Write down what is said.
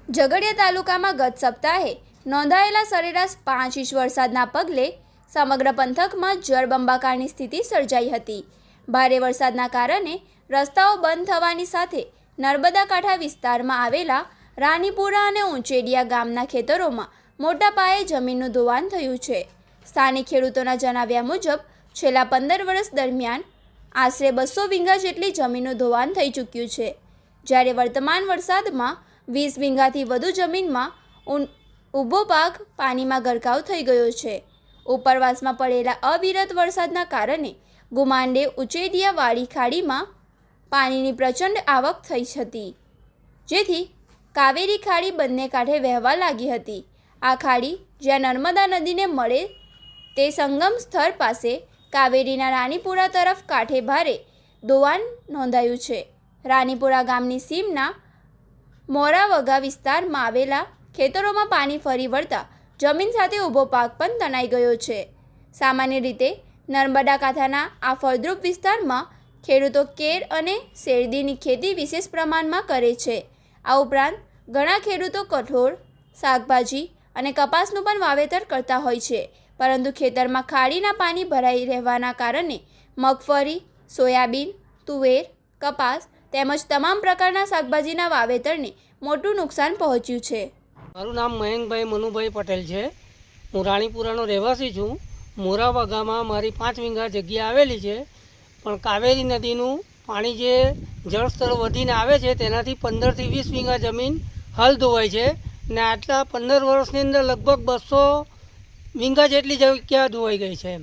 ઝઘડિયા તાલુકામાં ગત સપ્તાહે નોંધાયેલા સરેરાશ 5 ઇંચ વરસાદના પગલે સમગ્ર પંથકમાં જળબંબાકારની સ્થિતિ સર્જાઈ હતી। ભારે વરસાદના કારણે રસ્તાઓ બંધ થવાની સાથે નર્મદા કાંઠા વિસ્તારમાં આવેલા રાનીપુરા અને ઉંચેડિયા ગામના ખેતરોમાં મોટા પાયે જમીનનું ધોવાણ થયું છે। સ્થાનિક ખેડૂતોના જણાવ્યા મુજબ છેલ્લા 15 વર્ષ દરમિયાન આશરે 200 વીઘા જેટલી જમીનનું ધોવાણ થઈ ચૂક્યું છે, જ્યારે વર્તમાન વરસાદમાં 20 વીઘાથી વધુ જમીનમાં ઊભો પાક પાણીમાં ગરકાવ થઈ ગયો છે। ઉપરવાસમાં પડેલા અવિરત વરસાદના કારણે ગુમાંડે ઉચેડિયા વાડી ખાડીમાં પાણીની પ્રચંડ આવક થઈ હતી, જેથી કાવેરી ખાડી બંને કાંઠે વહેવા લાગી હતી। આ ખાડી જ્યાં નર્મદા નદીને મળે તે સંગમ સ્થળ પાસે કાવેરીના રાનીપુરા તરફ કાંઠે ભારે ધોવાણ નોંધાયું છે। રાનીપુરા ગામની સીમના મોરાવગા વિસ્તારમાં આવેલા ખેતરોમાં પાણી ફરી વળતા જમીન સાથે ઊભો પાક પણ તણાઈ ગયો છે। સામાન્ય રીતે નર્મદા કાંઠાના આ ફળદ્રુપ વિસ્તારમાં ખેડૂતો કેર અને શેરડીની ખેતી વિશેષ પ્રમાણમાં કરે છે। આ ઉપરાંત ઘણા ખેડૂતો કઠોળ, શાકભાજી અને કપાસનું પણ વાવેતર કરતા હોય છે, પરંતુ ખેતરમાં ખાડીના પાણી ભરાઈ રહેવાના કારણે મગફળી, સોયાબીન, તુવેર, કપાસ તેમજ તમામ પ્રકારના શાકભાજીના વાવેતરને મોટું નુકસાન પહોંચ્યું છે। મારું નામ મયંકભાઈ મનુભાઈ પટેલ છે। હું રાણીપુરાનો રહેવાસી છું। મોરાવગામાં મારી 5 વીઘા જગ્યા આવેલી છે, પણ કાવેરી નદીનું પાણી જે જળસ્તર વધીને આવે છે તેનાથી 15થી 20 વીઘા જમીન હાલ ધોવાય છે, ને આટલા 15 વર્ષની અંદર લગભગ 200 વીઘા જેટલી જગ્યા ધોવાઈ ગઈ છે।